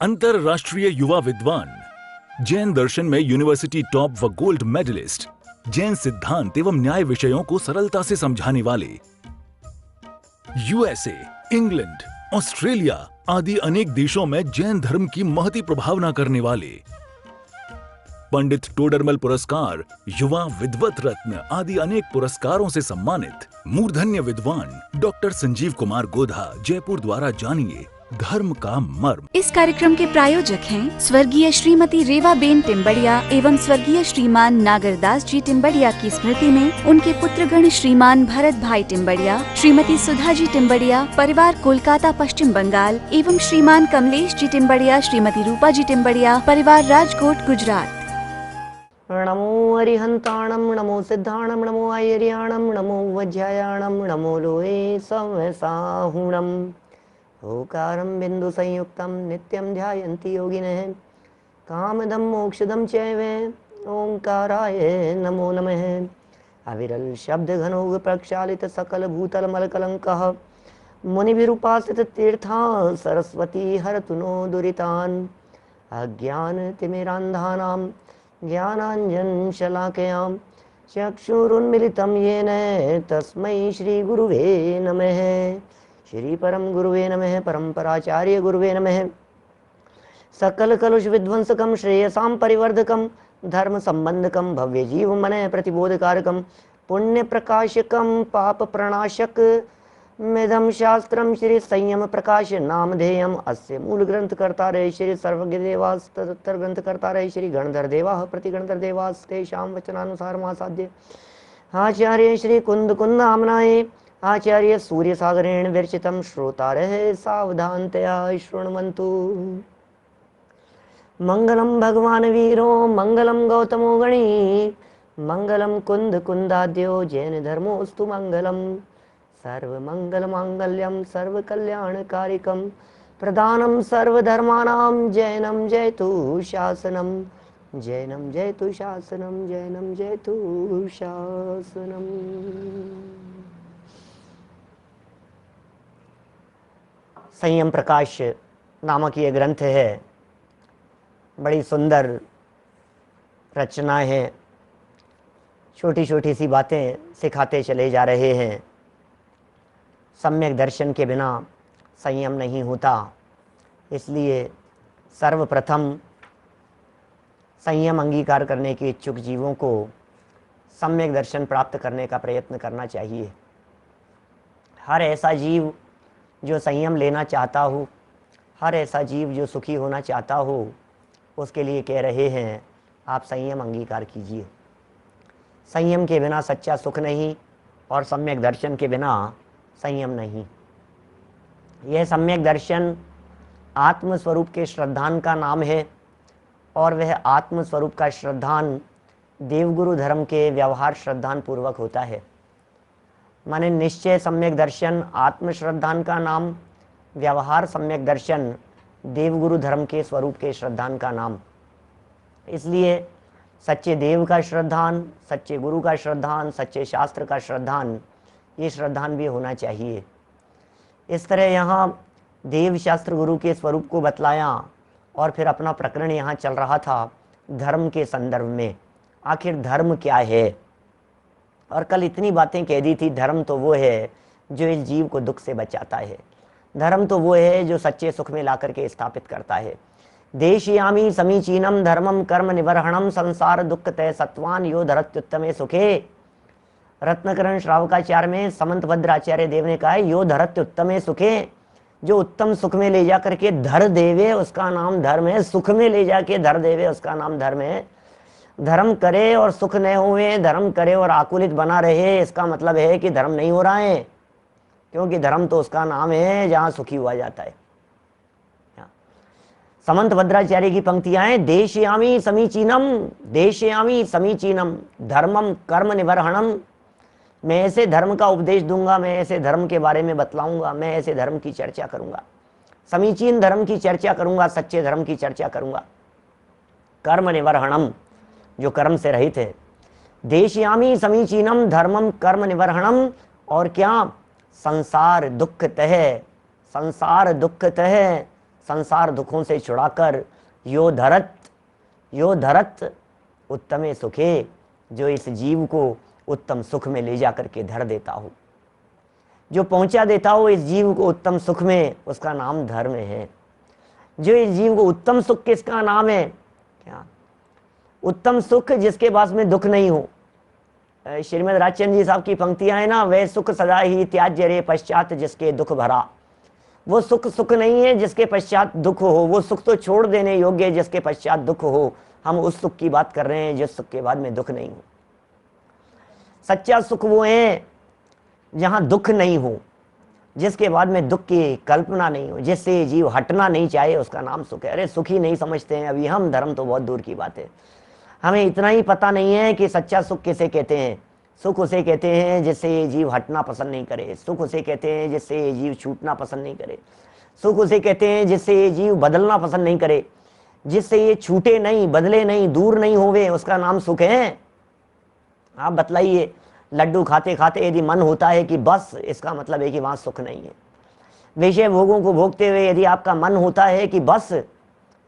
अंतरराष्ट्रीय युवा विद्वान, जैन दर्शन में यूनिवर्सिटी टॉप व गोल्ड मेडलिस्ट, जैन सिद्धांत एवं न्याय विषयों को सरलता से समझाने वाले, यूएसए, इंग्लैंड, ऑस्ट्रेलिया आदि अनेक देशों में जैन धर्म की महती प्रभावना करने वाले, पंडित टोडरमल पुरस्कार, युवा विद्वत रत्न आदि अनेक पुरस्कारों से सम्मानित मूर्धन्य विद्वान डॉक्टर संजीव कुमार गोधा जयपुर द्वारा जानिए धर्म का मर्म। इस कार्यक्रम के प्रायोजक हैं स्वर्गीय श्रीमती रेवाबेन टिम्बड़िया एवं स्वर्गीय श्रीमान नागरदास जी टिम्बड़िया की स्मृति में उनके पुत्रगण श्रीमान भरत भाई टिम्बड़िया, श्रीमती सुधा जी टिम्बड़िया, परिवार कोलकाता पश्चिम बंगाल एवं श्रीमान कमलेश जी टिम्बड़िया, श्रीमती रूपा जी टिम्बड़िया, परिवार राजकोट गुजरात। नमो अरिहंताणम, नमो सिद्धाणम, नमो आयर्याणम, नमो वज्रायाणम, नमो लोहे संवसाहुणम। ओकारं बिंदु संयुक्तं नित्यं ध्यायन्ति योगिनः कामदं मोक्षदं चैव ओंकाराय नमो नमः। अविरल शब्द घनोग प्रक्षालित सकल भूतल मलकलंकः मुनिभिरुपासित तीर्था सरस्वती हरतु नो दुरितान्। अज्ञान तिमिरान्धानां ज्ञानाञ्जन शलाकयां चक्षुरुन्मिलितं येन तस्मै श्री गुरुवे नमः। श्री परम गुरुवे नमः। परंपराचार्य गुरुवे नमः। सकल कलुष विध्वंसकम श्रेयसां परिवर्धकम धर्म संबंधकम भव्य जीव मन प्रतिबोधकारकम पुण्य प्रकाशकम पाप प्रणाशक मेदम शास्त्रम श्री संयम प्रकाश नामधेयम अस्य मूल ग्रंथ कर्ता रहे श्री सर्वज्ञ देवास तदुत्तर ग्रंथ कर्ता रहे श्री गणधर देवा प्रति गणधर देवास तेषां वचनानुसार मासाद्य आचार्य श्री कुंद कुंद आमनाये आचार्य सूर्य सागरेण विरचितं श्रोतारः सावधानतया शृण्वन्तु। मंगलम भगवान वीरो मंगलम गौतमो गणी मंगलम कुंद कुंदाद्यो जैन धर्मोस्तु मंगलम। सर्व मंगल मांगल्यम सर्व कल्याणकारिकम प्रदानम सर्वधर्माणां जैनम जयतु शासनम। जैनम जयतु शासनम। जैनम जयतु शासनम। संयम प्रकाश नामक ये ग्रंथ है, बड़ी सुंदर रचना है। छोटी छोटी सी बातें सिखाते चले जा रहे हैं। सम्यक दर्शन के बिना संयम नहीं होता, इसलिए सर्वप्रथम संयम अंगीकार करने के इच्छुक जीवों को सम्यक दर्शन प्राप्त करने का प्रयत्न करना चाहिए। हर ऐसा जीव जो संयम लेना चाहता हो, हर ऐसा जीव जो सुखी होना चाहता हो, उसके लिए कह रहे हैं आप संयम अंगीकार कीजिए। संयम के बिना सच्चा सुख नहीं और सम्यक दर्शन के बिना संयम नहीं। यह सम्यक दर्शन आत्मस्वरूप के श्रद्धान का नाम है और वह आत्मस्वरूप का श्रद्धान देवगुरु धर्म के व्यवहार श्रद्धान पूर्वक होता है। माने निश्चय सम्यक दर्शन आत्मश्रद्धान का नाम, व्यवहार सम्यक दर्शन देवगुरु धर्म के स्वरूप के श्रद्धान का नाम। इसलिए सच्चे देव का श्रद्धान, सच्चे गुरु का श्रद्धान, सच्चे शास्त्र का श्रद्धान, ये श्रद्धान भी होना चाहिए। इस तरह यहाँ देव शास्त्र गुरु के स्वरूप को बतलाया और फिर अपना प्रकरण यहाँ चल रहा था धर्म के संदर्भ में। आखिर धर्म क्या है? और कल इतनी बातें कह दी थी। धर्म तो वो है जो इस जीव को दुख से बचाता है। धर्म तो वो है जो सच्चे सुख में ला करके स्थापित करता है। देशयामी समीचीनम धर्मम कर्म निवर्हणम संसार दुख तय सत्वान यो धरत्युत्तमे सुखे। रत्नकरण श्रावकाचार्य में समंत भद्राचार्य देव ने कहा है यो धरत्युत्तमे सुखे। जो उत्तम सुख में ले जा करके धर देवे उसका नाम धर्म है। सुख में ले जाके धर देवे उसका नाम धर्म है। धर्म करे और सुख न हुए, धर्म करे और आकुलित बना रहे, इसका मतलब है कि धर्म नहीं हो रहा है। क्योंकि धर्म तो उसका नाम है जहां सुखी हुआ जाता है। समंत भद्राचार्य की पंक्तियां हैं, देशयामी समीचीनम, देशयामी समीचीनम धर्मम कर्म निवर्हणम। मैं ऐसे धर्म का उपदेश दूंगा, मैं ऐसे धर्म के बारे में बतलाऊंगा, मैं ऐसे धर्म की चर्चा करूंगा, समीचीन धर्म की चर्चा करूंगा, सच्चे धर्म की चर्चा करूंगा। कर्म निवर्हणम, जो कर्म से रहित है। देशयामी समीचीनम धर्मम कर्म निवर्हणम। और क्या? संसार दुख तह, संसार दुख तह संसार दुखों से छुड़ाकर यो धरत उत्तमे सुखे, जो इस जीव को उत्तम सुख में ले जा करके धर देता हो, जो पहुंचा देता हो इस जीव को उत्तम सुख में, उसका नाम धर्म है। जो इस जीव को उत्तम सुख किसका नाम है? क्या उत्तम सुख? जिसके पास में दुख नहीं हो। श्रीमद राजचंद्र जी साहब की पंक्तियां है ना, वह सुख सदा ही त्याज्य रे पश्चात जिसके दुख भरा। वो सुख नहीं है जिसके पश्चात दुख हो, वो सुख तो छोड़ देने योग्य है जिसके पश्चात दुख हो। हम उस सुख की बात कर रहे हैं जिस सुख के बाद में दुख नहीं हो। सच्चा सुख वो है जहां दुख नहीं हो, जिसके बाद में दुख की कल्पना नहीं हो, जिससे जीव हटना नहीं चाहे, उसका नाम सुख है। अरे सुख ही नहीं समझते हैं अभी हम, धर्म तो बहुत दूर की बात है। हमें इतना ही पता नहीं है कि सच्चा सुख किसे कहते हैं। सुख उसे कहते हैं जिससे ये जीव हटना पसंद नहीं करे। सुख उसे कहते हैं जिससे ये जीव छूटना पसंद नहीं करे। सुख उसे कहते हैं जिससे ये जीव बदलना पसंद नहीं करे, जिससे ये छूटे नहीं, बदले नहीं, दूर नहीं होवे, उसका नाम सुख है। आप बतलाइए, लड्डू खाते खाते यदि मन होता है कि बस, इसका मतलब है कि वहां सुख नहीं है। विषय भोगों को भोगते हुए यदि आपका मन होता है कि बस,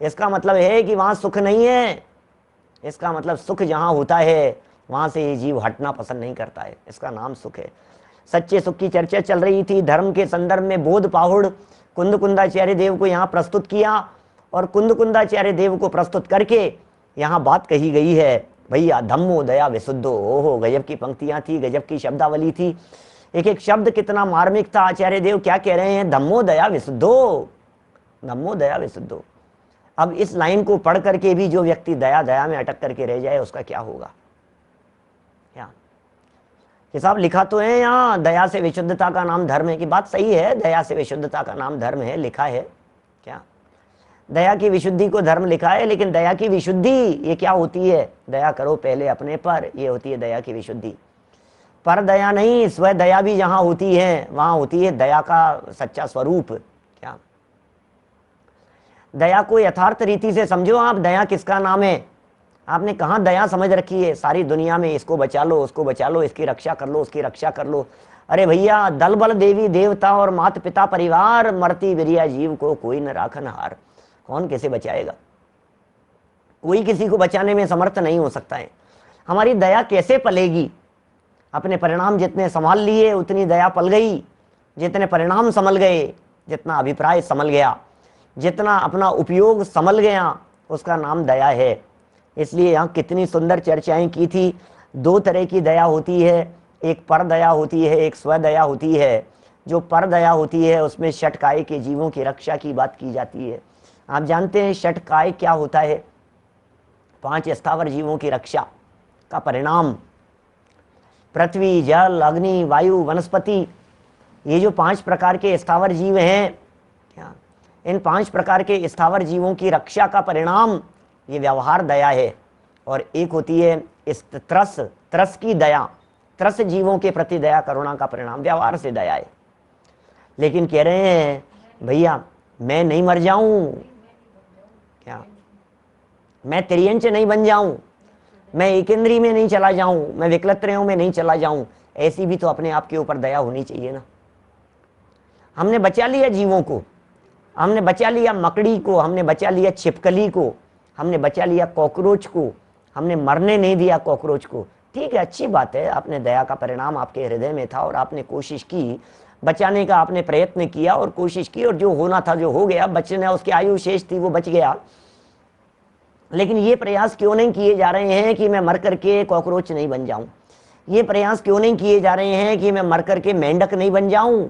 इसका मतलब है कि वहां सुख नहीं है। इसका मतलब सुख जहां होता है वहां से ये जीव हटना पसंद नहीं करता है, इसका नाम सुख है। सच्चे सुख की चर्चा चल रही थी। धर्म के संदर्भ में बोध पाहुड़ कुंदकुंदाचार्य देव को यहाँ प्रस्तुत किया, और कुंदकुंदाचार्य देव को प्रस्तुत करके यहाँ बात कही गई है, भैया धम्मो दया विशुद्धो। ओहो, गजब की पंक्तियां थी, गजब की शब्दावली थी। एक एक शब्द कितना मार्मिक था। आचार्य देव क्या कह रहे हैं? धम्मो दया विशुद्धो, धम्मो दया विशुद्धो। अब इस लाइन को पढ़ करके भी जो व्यक्ति दया में अटक करके रह जाए, उसका क्या होगा? क्या कि साहब लिखा तो है यहाँ, दया से विशुद्धता का नाम धर्म है। की बात सही है, दया से विशुद्धता का नाम धर्म है, लिखा है। क्या दया की विशुद्धि को धर्म लिखा है, लेकिन दया की विशुद्धि ये क्या होती है? दया करो पहले अपने पर, ये होती है दया की विशुद्धि। पर दया नहीं, स्व दया भी जहां होती है वहां होती है दया का सच्चा स्वरूप। क्या दया को यथार्थ रीति से समझो आप। दया किसका नाम है? आपने कहाँ दया समझ रखी है? सारी दुनिया में इसको बचा लो, उसको बचा लो, इसकी रक्षा कर लो, उसकी रक्षा कर लो। अरे भैया, दल बल देवी देवता और मात पिता परिवार, मरती विरिया जीव को कोई न राखन हार। कौन कैसे बचाएगा? कोई किसी को बचाने में समर्थ नहीं हो सकता है। हमारी दया कैसे पलेगी? अपने परिणाम जितने संभाल लिए उतनी दया पल गई। जितने परिणाम संभल गए, जितना अभिप्राय संभल गया, जितना अपना उपयोग संभल गया, उसका नाम दया है। इसलिए यहाँ कितनी सुंदर चर्चाएं की थी। दो तरह की दया होती है, एक पर दया होती है, एक स्व दया होती है। जो पर दया होती है उसमें षटकाय के जीवों की रक्षा की बात की जाती है। आप जानते हैं षटकाय क्या होता है? 5 स्थावर जीवों की रक्षा का परिणाम। पृथ्वी, जल, अग्नि, वायु, वनस्पति, ये जो 5 प्रकार के स्थावर जीव हैं, क्या इन 5 प्रकार के स्थावर जीवों की रक्षा का परिणाम ये व्यवहार दया है। और एक होती है इस त्रस की दया, त्रस जीवों के प्रति दया करुणा का परिणाम व्यवहार से दया है। लेकिन कह रहे हैं भैया मैं नहीं मर जाऊं, क्या मैं त्रियंच नहीं बन जाऊं, मैं एकेंद्री में नहीं चला जाऊं, मैं विकलत्रयों में नहीं चला जाऊं। ऐसी भी तो अपने आप के ऊपर दया होनी चाहिए ना। हमने बचा लिया जीवों को, हमने बचा लिया मकड़ी को, हमने बचा लिया छिपकली को, हमने बचा लिया कॉकरोच को, हमने मरने नहीं दिया कॉकरोच को। ठीक है, अच्छी बात है, आपने दया का परिणाम आपके हृदय में था और आपने कोशिश की बचाने का, आपने प्रयत्न किया और कोशिश की, और जो होना था जो हो गया। बचने उसकी आयु शेष थी, वो बच गया। लेकिन ये प्रयास क्यों नहीं किए जा रहे हैं कि मैं मर करके कॉकरोच नहीं बन जाऊं? ये प्रयास क्यों नहीं किए जा रहे हैं कि मैं मर करके मेंढक नहीं बन जाऊं?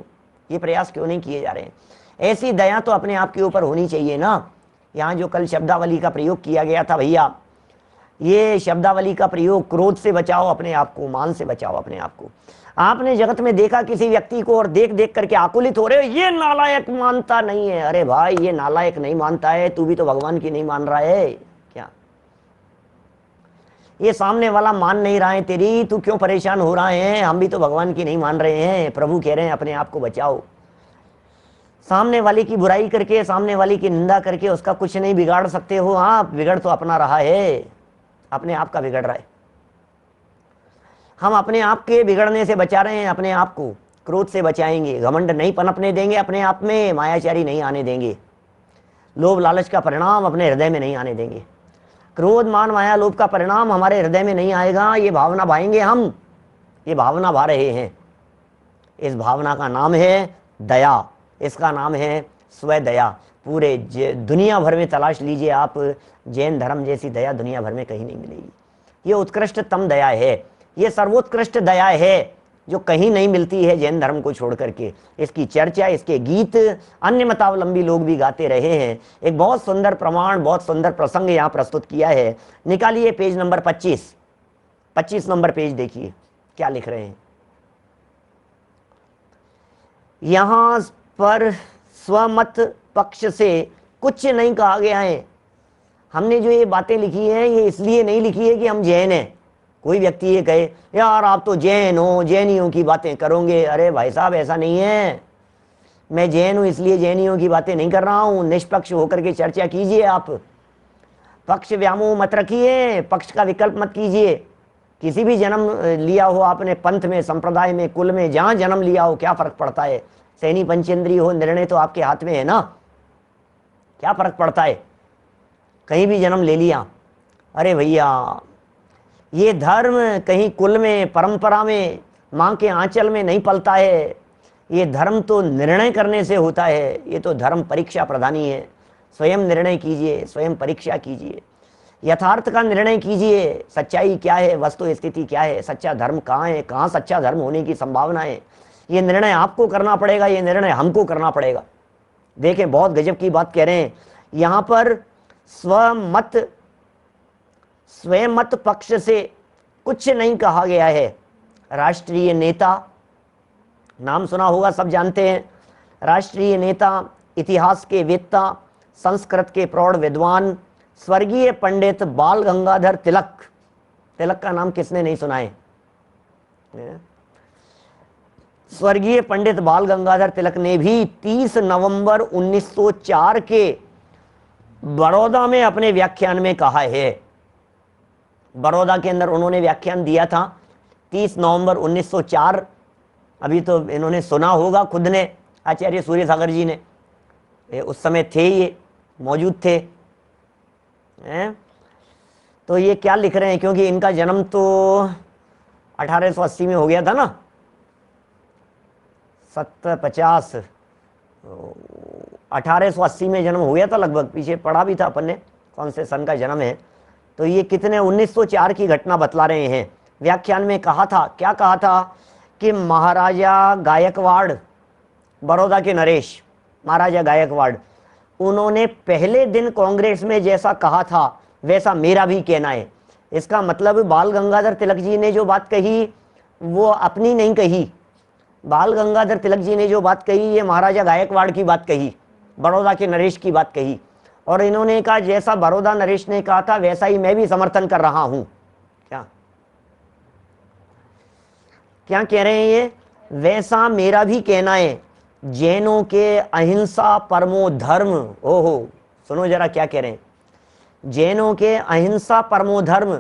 ये प्रयास क्यों नहीं किए जा रहे हैं? ऐसी दया तो अपने आप के ऊपर होनी चाहिए ना। यहाँ जो कल शब्दावली का प्रयोग किया गया था भैया, ये शब्दावली का प्रयोग, क्रोध से बचाओ अपने आप को, मान से बचाओ अपने आप को। आपने जगत में देखा किसी व्यक्ति को और देख देख करके आकुलित हो रहे हो, ये नालायक मानता नहीं है। अरे भाई, ये नालायक नहीं मानता है, तू भी तो भगवान की नहीं मान रहा है क्या? ये सामने वाला मान नहीं रहा है तेरी, तू क्यों परेशान हो रहा है? हम भी तो भगवान की नहीं मान रहे हैं। प्रभु कह रहे हैं अपने आप को बचाओ। सामने वाले की बुराई करके, सामने वाले की निंदा करके उसका कुछ नहीं बिगाड़ सकते हो। हाँ, बिगड़ तो अपना रहा है, अपने आप का बिगड़ रहा है। हम अपने आप के बिगड़ने से बचा रहे हैं अपने आप को। क्रोध से बचाएंगे, घमंड नहीं पनपने देंगे अपने आप में, मायाचारी नहीं आने देंगे। लोभ लालच का परिणाम अपने हृदय में नहीं आने देंगे। क्रोध मान माया लोभ का परिणाम हमारे हृदय में नहीं आएगा। ये भावना भाएंगे हम, ये भावना भा रहे हैं। इस भावना का नाम है दया, इसका नाम है स्वदया। पूरे दुनिया भर में तलाश लीजिए आप, जैन धर्म जैसी दया दुनिया भर में कहीं नहीं मिलेगी। ये उत्कृष्टतम दया है, ये सर्वोत्कृष्ट दया है जो कहीं नहीं मिलती है जैन धर्म को छोड़ करके। इसकी चर्चा, इसके गीत अन्य मतावलंबी लोग भी गाते रहे हैं। एक बहुत सुंदर प्रमाण, बहुत सुंदर प्रसंग यहाँ प्रस्तुत किया है। निकालिए पेज नंबर 25 नंबर पेज देखिए क्या लिख रहे हैं। यहां पर स्वमत पक्ष से कुछ नहीं कहा गया है। हमने जो ये बातें लिखी हैं ये इसलिए नहीं लिखी है कि हम जैन हैं। कोई व्यक्ति ये कहे यार आप तो जैन हो, जैनियों की बातें करोगे। अरे भाई साहब ऐसा नहीं है, मैं जैन हूं इसलिए जैनियों की बातें नहीं कर रहा हूं। निष्पक्ष होकर के चर्चा कीजिए आप, पक्ष व्यामोह मत रखिए, पक्ष का विकल्प मत कीजिए। किसी भी जन्म लिया हो आपने, पंथ में, संप्रदाय में, कुल में, जहां जन्म लिया हो क्या फर्क पड़ता है। सैनी पंचेंद्रिय हो, निर्णय तो आपके हाथ में है ना, क्या फर्क पड़ता है। कहीं भी जन्म ले लिया, अरे भैया ये धर्म कहीं कुल में, परंपरा में, माँ के आंचल में नहीं पलता है। ये धर्म तो निर्णय करने से होता है। ये तो धर्म परीक्षा प्रधानी है। स्वयं निर्णय कीजिए, स्वयं परीक्षा कीजिए, यथार्थ का निर्णय कीजिए। सच्चाई क्या है, वस्तु स्थिति क्या है, सच्चा धर्म कहाँ है, कहाँ सच्चा धर्म होने की संभावना है। ये निर्णय आपको करना पड़ेगा, ये निर्णय हमको करना पड़ेगा। देखें बहुत गजब की बात कह रहे हैं यहाँ पर। स्वमत पक्ष से कुछ नहीं कहा गया है। राष्ट्रीय नेता, नाम सुना होगा, सब जानते हैं। राष्ट्रीय नेता, इतिहास के वेत्ता, संस्कृत के प्रौढ़ विद्वान, स्वर्गीय पंडित बाल गंगाधर तिलक। तिलक का नाम किसने नहीं सुना है। स्वर्गीय पंडित बाल गंगाधर तिलक ने भी 30 नवंबर 1904 के बड़ौदा में अपने व्याख्यान में कहा है। बड़ौदा के अंदर उन्होंने व्याख्यान दिया था 30 नवंबर 1904। अभी तो इन्होंने सुना होगा खुद ने, आचार्य सूर्य सागर जी ने, उस समय थे, ये मौजूद थे। तो ये क्या लिख रहे हैं, क्योंकि इनका जन्म तो 1880 में हो गया था ना, 750, 1880 में जन्म हो गया था लगभग। पीछे पढ़ा भी था अपन ने कौन से सन का जन्म है। तो ये कितने 1904 की घटना बतला रहे हैं। व्याख्यान में कहा था, क्या कहा था कि महाराजा गायकवाड़, बड़ौदा के नरेश महाराजा गायकवाड़, उन्होंने पहले दिन कांग्रेस में जैसा कहा था वैसा मेरा भी कहना है। इसका मतलब बाल गंगाधर तिलक जी ने जो बात कही वो अपनी नहीं कही। बाल गंगाधर तिलक जी ने जो बात कही ये महाराजा गायकवाड़ की बात कही, बड़ौदा के नरेश की बात कही। और इन्होंने कहा जैसा बड़ौदा नरेश ने कहा था वैसा ही मैं भी समर्थन कर रहा हूं। क्या कह रहे हैं ये, वैसा मेरा भी कहना है। जैनों के अहिंसा परमो धर्म, ओहो सुनो जरा क्या कह रहे हैं। जैनों के अहिंसा परमो धर्म,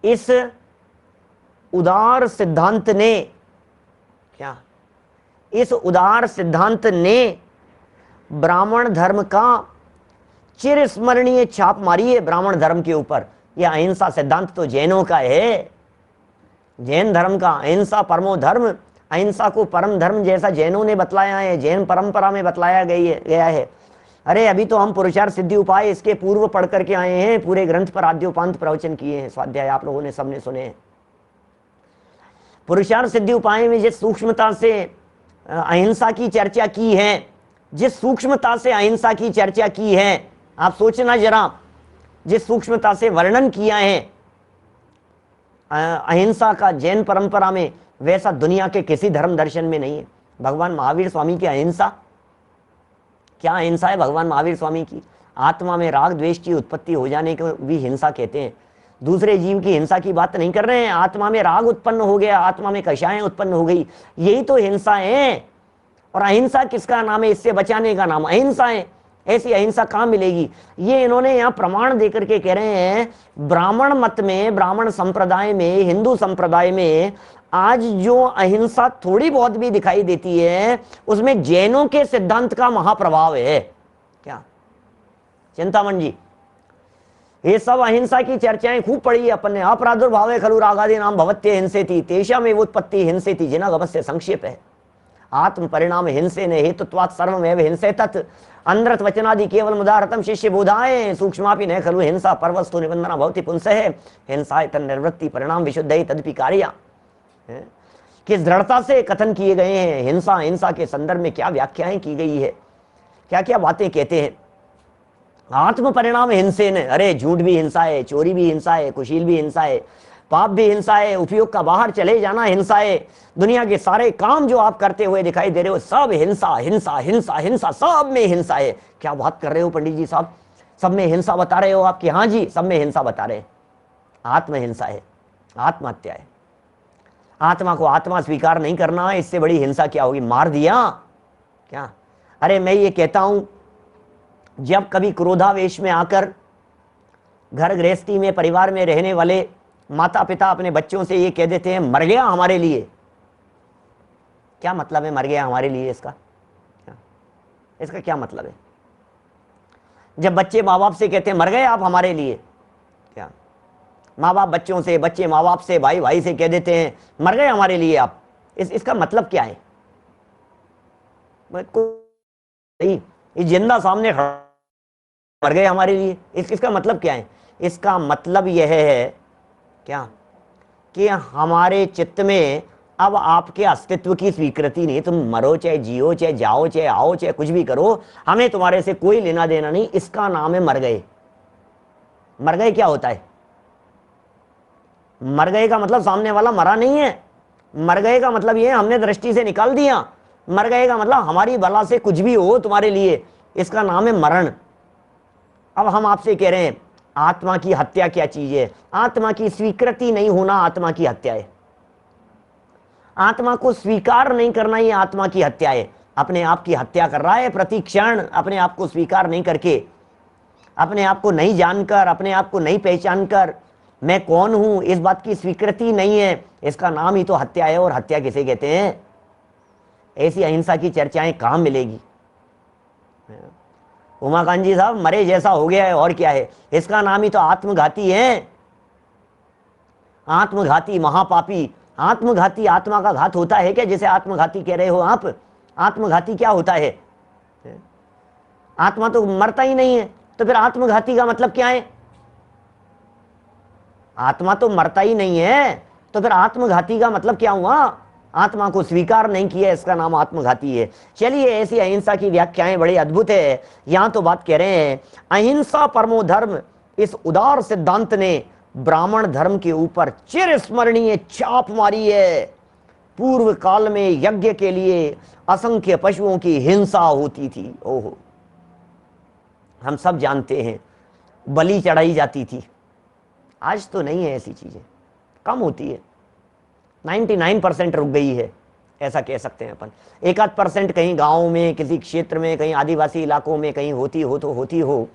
इस उदार सिद्धांत ने, क्या इस उदार सिद्धांत ने ब्राह्मण धर्म का चिरस्मरणीय छाप मारी है ब्राह्मण धर्म के ऊपर। यह अहिंसा सिद्धांत तो जैनों का है, जैन धर्म का। अहिंसा परमो धर्म, अहिंसा को परम धर्म जैसा जैनों ने बतलाया है, जैन परंपरा में बतलाया गया है। अरे अभी तो हम पुरुषार्थ सिद्धि उपाय इसके पूर्व पढ़ करके आए हैं, पूरे ग्रंथ पर आद्योपांत प्रवचन किए हैं, स्वाध्याय आप लोगों ने सबने सुने हैं। पुरुषार्थ सिद्धि उपाय में जिस सूक्ष्मता से अहिंसा की चर्चा की है, जिस सूक्ष्मता से अहिंसा की चर्चा की है, आप सोचना जरा, जिस सूक्ष्मता से वर्णन किया है अहिंसा का जैन परंपरा में, वैसा दुनिया के किसी धर्म दर्शन में नहीं है। भगवान महावीर स्वामी की अहिंसा, क्या अहिंसा है भगवान महावीर स्वामी की? आत्मा में राग द्वेष की उत्पत्ति हो जाने को भी हिंसा कहते हैं। दूसरे जीव की हिंसा की बात नहीं कर रहे हैं। आत्मा में राग उत्पन्न हो गया, आत्मा में कषायें उत्पन्न हो गई, यही तो हिंसा है। और अहिंसा किसका नाम है? इससे बचाने का नाम अहिंसा है। ऐसी अहिंसा कहाँ मिलेगी? ये इन्होंने यहाँ प्रमाण देकर के कह रहे हैं, ब्राह्मण मत में, ब्राह्मण संप्रदाय में, हिंदू संप्रदाय में आज जो अहिंसा थोड़ी बहुत भी दिखाई देती है उसमें जैनों के सिद्धांत का महाप्रभाव है। क्या चिंतामण जी, ये सब अहिंसा की चर्चाएं खूब पढ़ी है अपन ने। अपरादुर्भावे खलु रागादि नाम भवत्य हिंसेति तेषां एव उत्पत्ति हिंसेति जिनगवस्य संक्षेप है। आत्म परिणाम हिंसेन हेतुत्वात् सर्वमेव हिंसेतत् अंध्रत वचनादि केवल मुदारतम शिष्य बोधाए सूक्ष्मापि न खलु हिंसा परवस्तु निबंधना भवति पुंसः हिंसा तन्निवृत्ति परिणाम विशुद्धि तदपि कार्या। किस दृढ़ता से कथन किए गए हैं हिंसा, हिंसा के संदर्भ में क्या व्याख्याएं की गई है, क्या क्या बातें कहते हैं। आत्म परिणाम हिंसे ने, अरे झूठ भी हिंसा है, चोरी भी हिंसा है, कुशील भी हिंसा है, पाप भी हिंसा है, उपयोग का बाहर चले जाना हिंसा है, दुनिया के सारे काम जो आप करते हुए दिखाई दे रहे हो सब हिंसा हिंसा हिंसा हिंसा, सब में हिंसा है। क्या बात कर रहे हो पंडित जी साहब, सब में हिंसा बता रहे हो आप? कि हाँ जी सब में हिंसा बता रहे हैं। आत्म हिंसा है, आत्महत्या है। आत्मा को आत्मा स्वीकार नहीं करना, इससे बड़ी हिंसा क्या होगी? मार दिया क्या? अरे मैं ये कहता हूं, जब कभी क्रोधावेश में आकर घर गृहस्थी में परिवार में रहने वाले माता पिता अपने बच्चों से ये कह देते हैं मर गया हमारे लिए, क्या मतलब है मर गया हमारे लिए? इसका क्या मतलब है? जब बच्चे माँ बाप से कहते हैं मर गए आप हमारे लिए, क्या माँ बाप बच्चों से, बच्चे माँ बाप से, भाई भाई से कह देते हैं मर गए हमारे लिए आप, इसका मतलब क्या है? ये जिंदा सामने खड़ा मर गए हमारे लिए, इसका मतलब क्या है? इसका मतलब यह है क्या कि हमारे चित्त में अब आपके अस्तित्व की स्वीकृति नहीं। तुम मरो चाहे जियो चाहे जाओ चाहे आओ चाहे कुछ भी करो, हमें तुम्हारे से कोई लेना देना नहीं। इसका नाम है मर गए। मर गए क्या होता है? मर गए का मतलब सामने वाला मरा नहीं है। मर गए का मतलब यह हमने दृष्टि से निकाल दिया। मर गए का मतलब हमारी बला से कुछ भी हो तुम्हारे लिए, इसका नाम है मरण। अब हम आपसे कह रहे हैं आत्मा की हत्या क्या चीज है? आत्मा की स्वीकृति नहीं होना आत्मा की हत्या है। आत्मा को स्वीकार नहीं करना ये आत्मा की हत्या है। अपने आप की हत्या कर रहा है प्रति क्षण, अपने आप को स्वीकार नहीं करके, अपने आप को नहीं जानकर, अपने आप को नहीं पहचान कर मैं कौन हूं इस बात की स्वीकृति नहीं है, इसका नाम ही तो हत्या है। और हत्या किसे कहते हैं? ऐसी अहिंसा की चर्चाएं कहां मिलेगी? उमाकांत जी साहब मरे जैसा हो गया है और क्या है? इसका नाम ही तो आत्मघाती है। आत्मघाती महापापी। आत्मघाती आत्मा का घात होता है क्या जैसे आत्मघाती कह रहे हो आप? आत्मघाती क्या होता है? आत्मा तो मरता ही नहीं है, तो फिर आत्मघाती का मतलब क्या है? आत्मा तो मरता ही नहीं है, तो फिर आत्मघाती का मतलब क्या हुआ? आत्मा को स्वीकार नहीं किया, इसका नाम आत्मघाती है। चलिए ऐसी अहिंसा की व्याख्याएं बड़ी अद्भुत है। यहां तो बात कह रहे हैं अहिंसा परमो धर्म, इस उदार सिद्धांत ने ब्राह्मण धर्म के ऊपर चिरस्मरणीय छाप मारी है। पूर्व काल में यज्ञ के लिए असंख्य पशुओं की हिंसा होती थी। ओहो, हम सब जानते हैं बलि चढ़ाई जाती थी। आज तो नहीं है, ऐसी चीजें कम होती है। 99% रुक गई है, ऐसा कह सकते हैं अपन। 1-8% कहीं गाँव में, किसी क्षेत्र में, कहीं आदिवासी इलाकों में कहीं होती हो तो होती हो,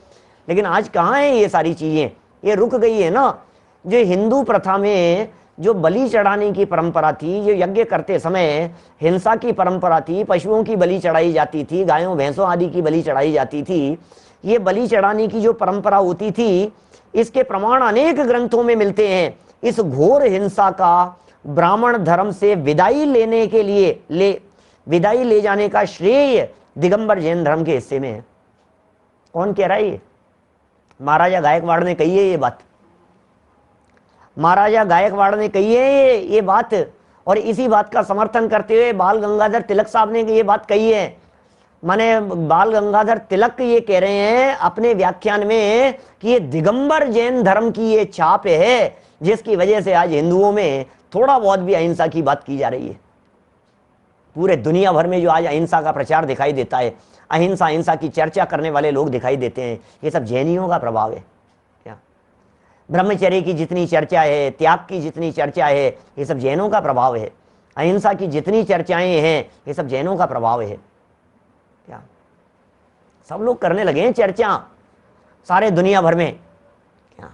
लेकिन आज कहाँ है ये सारी चीजें? ये रुक गई है ना। जो हिंदू प्रथा में जो बलि चढ़ाने की परंपरा थी, जो यज्ञ करते समय हिंसा की परंपरा थी, पशुओं की बलि चढ़ाई जाती थी, गायों भैंसों आदि की बलि चढ़ाई जाती थी, ये बलि चढ़ाने की जो परंपरा होती थी, इसके प्रमाण अनेक ग्रंथों में मिलते हैं। इस घोर हिंसा का ब्राह्मण धर्म से विदाई लेने के लिए विदाई ले जाने का श्रेय दिगंबर जैन धर्म के हिस्से में है। कौन कह रहा है ये? महाराजा गायकवाड़ ने कही है ये बात। महाराजा गायकवाड़ ने कही है ये बात, और इसी बात का समर्थन करते हुए बाल गंगाधर तिलक साहब ने ये बात कही है। माने बाल गंगाधर तिलक ये कह रहे हैं अपने व्याख्यान में कि ये दिगंबर जैन धर्म की ये छाप है, जिसकी वजह से आज हिंदुओं में थोड़ा बहुत भी अहिंसा की बात की जा रही है। पूरे दुनिया भर में जो आज अहिंसा का प्रचार दिखाई देता है, अहिंसा अहिंसा की चर्चा करने वाले लोग दिखाई देते हैं, ये सब जैनियों का प्रभाव है। क्या ब्रह्मचर्य की जितनी चर्चा है, त्याग की जितनी चर्चा है, ये सब जैनों का प्रभाव है। अहिंसा की जितनी चर्चाएं हैं, ये सब जैनों का प्रभाव है। क्या सब लोग करने लगे हैं चर्चा सारे दुनिया भर में। क्या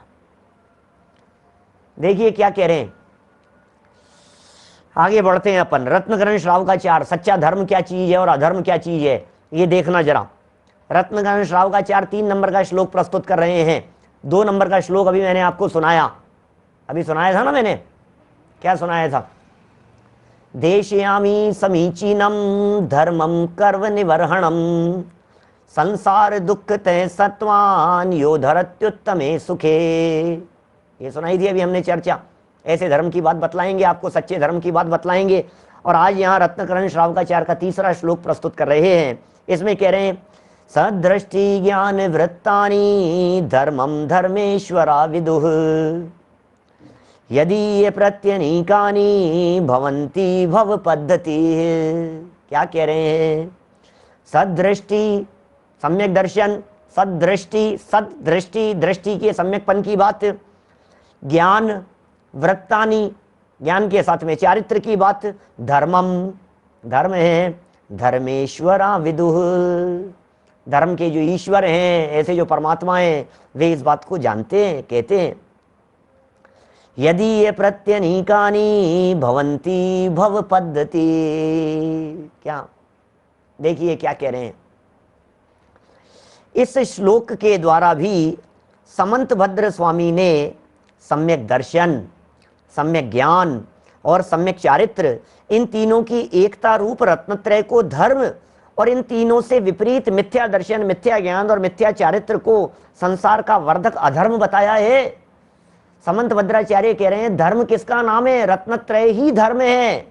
देखिए क्या कह रहे हैं, आगे बढ़ते हैं अपन। रत्नकरण श्राव का 4, सच्चा धर्म क्या चीज है और अधर्म क्या चीज है, ये देखना जरा। रत्नकरण श्रावकाचार्य 3 नंबर का श्लोक प्रस्तुत कर रहे हैं। 2 नंबर का श्लोक अभी मैंने आपको सुनाया, अभी सुनाया था ना मैंने, क्या सुनाया था? देशयामी समीचीनम धर्मम कर्म निवर्हणम संसार दुख तय सत्वान यो धरत्युत्तमे सुखे। ये सुनाई थी अभी हमने चर्चा। ऐसे धर्म की बात बतलाएंगे आपको, सच्चे धर्म की बात बतलाएंगे। और आज यहाँ रत्नकरण श्रावकाचार्य का 3रा श्लोक प्रस्तुत कर रहे हैं। इसमें कह रहे हैं सदृष्टि ज्ञान वृत्तानि धर्मम धर्मेश्वरा विदुः यदि ये प्रत्यनीकानि भवन्ति भव पद्धति। क्या कह रहे हैं? सदृष्टि सम्यक दर्शन, सदृष्टि, सदृष्टि दृष्टि के सम्यकपन की बात, ज्ञान वृत्तानि ज्ञान के साथ में चारित्र की बात, धर्मम धर्म है, धर्मेश्वरा विदुः धर्म के जो ईश्वर हैं, ऐसे जो परमात्मा हैं, वे इस बात को जानते हैं, कहते हैं यदि ये प्रत्यनीकानि भवन्ति भव पद्धति। क्या देखिए क्या कह रहे हैं इस श्लोक के द्वारा भी समंत भद्र स्वामी ने सम्यक दर्शन, सम्यक ज्ञान और सम्यक चारित्र, इन तीनों की एकता रूप रत्नत्रय को धर्म और इन तीनों से विपरीत मिथ्या दर्शन, मिथ्या ज्ञान और मिथ्या चारित्र को संसार का वर्धक अधर्म बताया है। समंत भद्राचार्य कह रहे हैं धर्म किसका नाम है? रत्नत्रय ही धर्म है।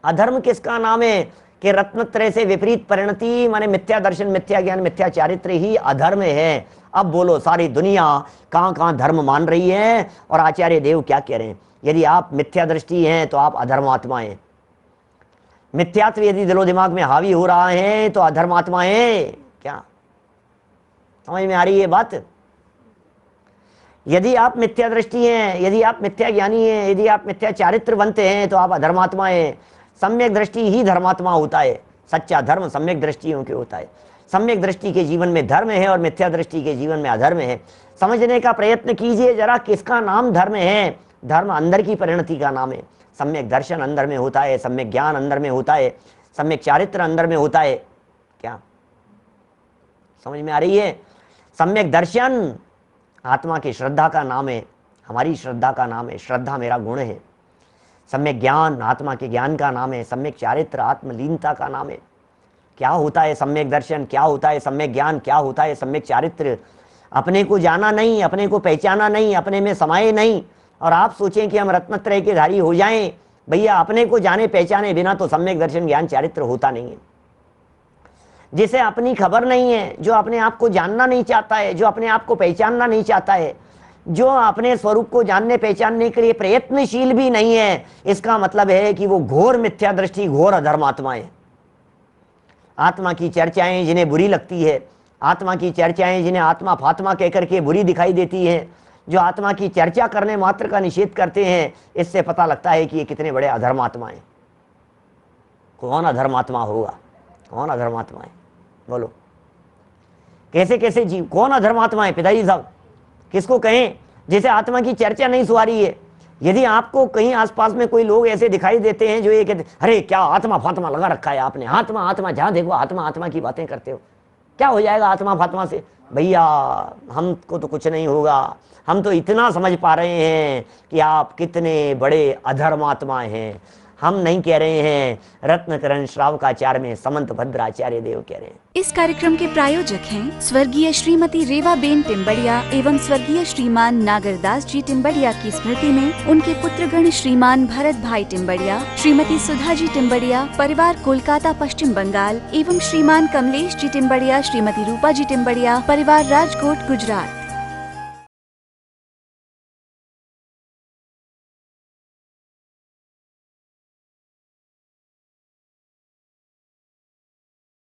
अधर्म किसका नाम है? कि रत्नत्रय से विपरीत परिणति माने मिथ्या दर्शन, मिथ्या ज्ञान, मिथ्या चारित्र ही अधर्म है। अब बोलो सारी दुनिया कहां कहां धर्म मान रही है और आचार्य देव क्या कह रहे हैं? यदि आप मिथ्या दृष्टि हैं तो आप अधर्मात्मा हैं। मिथ्यात्व यदि दिलो दिमाग में हावी हो रहा है तो अधर्मात्मा है। क्या समझ में आ रही है बात? यदि आप मिथ्या दृष्टि हैं, यदि आप मिथ्या ज्ञानी हैं, यदि आप मिथ्या चारित्र बनते हैं तो आप अधर्मात्मा हैं। सम्यक दृष्टि ही धर्मात्मा होता है। सच्चा धर्म सम्यक दृष्टियों के होता है। सम्यक दृष्टि के जीवन में धर्म है और मिथ्या दृष्टि के जीवन में अधर्म है। समझने का प्रयत्न कीजिए जरा, किसका नाम धर्म है? धर्म अंदर की परिणति का नाम है। सम्यक दर्शन अंदर में होता है, सम्यक ज्ञान अंदर में होता है, सम्यक चारित्र अंदर में होता है। क्या समझ में आ रही है? सम्यक दर्शन आत्मा की श्रद्धा का नाम है, हमारी श्रद्धा का नाम है, श्रद्धा मेरा गुण है। सम्यक ज्ञान आत्मा के ज्ञान का नाम है, सम्यक चारित्र आत्मलीनता का नाम है। क्या होता है सम्यक दर्शन? क्या होता है सम्यक ज्ञान? क्या होता है सम्यक चारित्र? अपने को जाना नहीं, अपने को पहचाना नहीं, अपने में समाये नहीं और आप सोचें कि हम रत्नत्रय के धारी हो जाएं। भैया अपने को जाने पहचाने बिना तो सम्यक दर्शन ज्ञान चारित्र होता नहीं है। जिसे अपनी खबर नहीं है, जो अपने आप को जानना नहीं चाहता है, जो अपने आप को पहचानना नहीं चाहता है, जो अपने स्वरूप को जानने पहचानने के लिए प्रयत्नशील भी नहीं है, इसका मतलब है कि वो घोर मिथ्या दृष्टि, घोर अधर्मात्मा है। आत्मा की चर्चाएं जिन्हें बुरी लगती है, आत्मा की चर्चाएं जिन्हें आत्मा फात्मा कहकर के बुरी दिखाई देती है, जो आत्मा की चर्चा करने मात्र का निषेध करते हैं, इससे पता लगता है कि ये कितने बड़े अधर्मात्मा हैं। कौन अधर्मात्मा होगा? कौन अधर्मात्मा है? बोलो कैसे कैसे जीव, कौन अधर्मात्मा है? पिताजी साहब किसको कहें जिसे आत्मा की चर्चा नहीं सुहारी है? यदि आपको कहीं आसपास में कोई लोग ऐसे दिखाई देते हैं जो ये कहते अरे क्या आत्मा फात्मा लगा रखा है आपने, आत्मा आत्मा, जहां देखो आत्मा आत्मा की बातें करते हो, क्या हो जाएगा आत्मा फात्मा से? भैया हमको तो कुछ नहीं होगा, हम तो इतना समझ पा रहे हैं कि आप कितने बड़े अधर्मात्मा हैं। हम नहीं कह रहे हैं, रत्नकरण श्रावकाचार्य में समंत भद्राचार्य देव कह रहे हैं। इस कार्यक्रम के प्रायोजक हैं स्वर्गीय श्रीमती रेवाबेन टिम्बड़िया एवं स्वर्गीय श्रीमान नागरदास जी टिम्बड़िया की स्मृति में उनके पुत्रगण श्रीमान भरत भाई टिम्बड़िया, श्रीमती सुधा जी टिम्बड़िया, परिवार कोलकाता पश्चिम बंगाल एवं श्रीमान कमलेश जी टिम्बड़िया, श्रीमती रूपा जी टिम्बड़िया, परिवार राजकोट गुजरात।